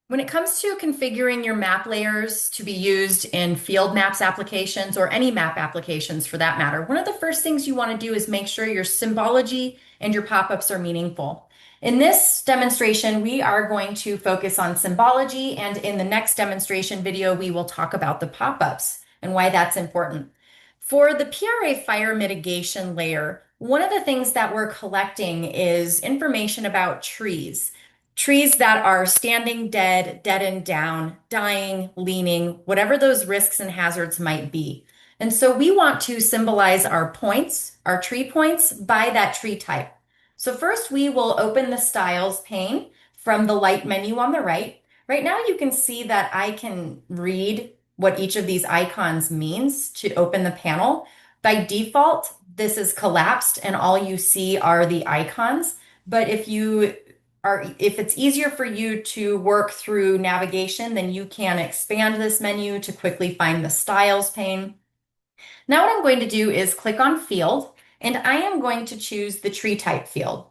When it comes to configuring your map layers to be used in field maps applications or any map applications for that matter, one of the first things you want to do is make sure your symbology and your pop-ups are meaningful. In this demonstration, we are going to focus on symbology, and in the next demonstration video, we will talk about the pop-ups and why that's important. For the PRA fire mitigation layer, one of the things that we're collecting is information about trees. Trees that are standing dead, deadened down, dying, leaning, whatever those risks and hazards might be. And so we want to symbolize our points, our tree points, by that tree type. So first we will open the styles pane from the light menu on the right. Right now you can see that I can read what each of these icons means to open the panel. By default, this is collapsed and all you see are the icons. But if it's easier for you to work through navigation, then you can expand this menu to quickly find the styles pane. Now what I'm going to do is click on field, and I am going to choose the tree type field.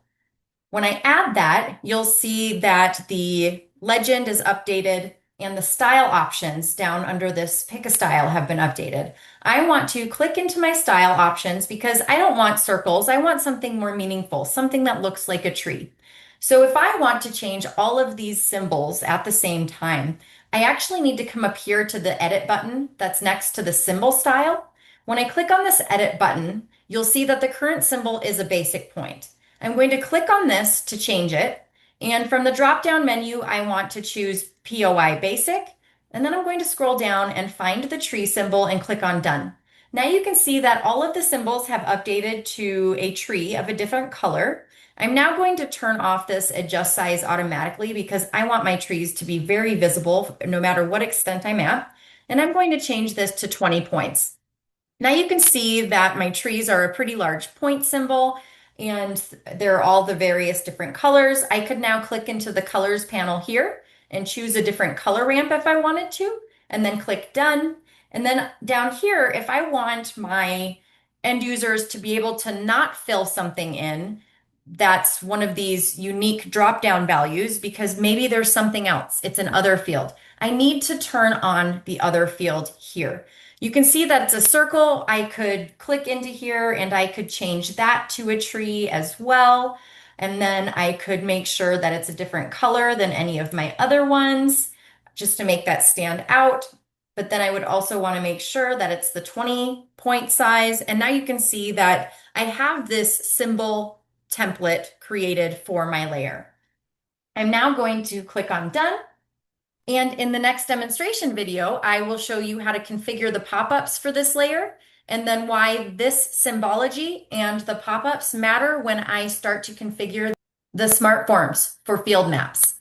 When I add that, you'll see that the legend is updated and the style options down under this pick a style have been updated. I want to click into my style options because I don't want circles. I want something more meaningful, something that looks like a tree. So if I want to change all of these symbols at the same time, I actually need to come up here to the edit button that's next to the symbol style. When I click on this edit button, you'll see that the current symbol is a basic point. I'm going to click on this to change it. And from the drop-down menu, I want to choose POI Basic. And then I'm going to scroll down and find the tree symbol and click on Done. Now you can see that all of the symbols have updated to a tree of a different color. I'm now going to turn off this adjust size automatically because I want my trees to be very visible no matter what extent I'm at. And I'm going to change this to 20 points. Now you can see that my trees are a pretty large point symbol and they're all the various different colors. I could now click into the colors panel here and choose a different color ramp if I wanted to, and then click done. And then down here, if I want my end users to be able to not fill something in, that's one of these unique drop-down values because maybe there's something else. It's an other field. I need to turn on the other field here. You can see that it's a circle. I could click into here and I could change that to a tree as well. And then I could make sure that it's a different color than any of my other ones just to make that stand out. But then I would also want to make sure that it's the 20 point size. And now you can see that I have this symbol template created for my layer. I'm now going to click on Done. And in the next demonstration video, I will show you how to configure the pop-ups for this layer and then why this symbology and the pop-ups matter when I start to configure the smart forms for field maps.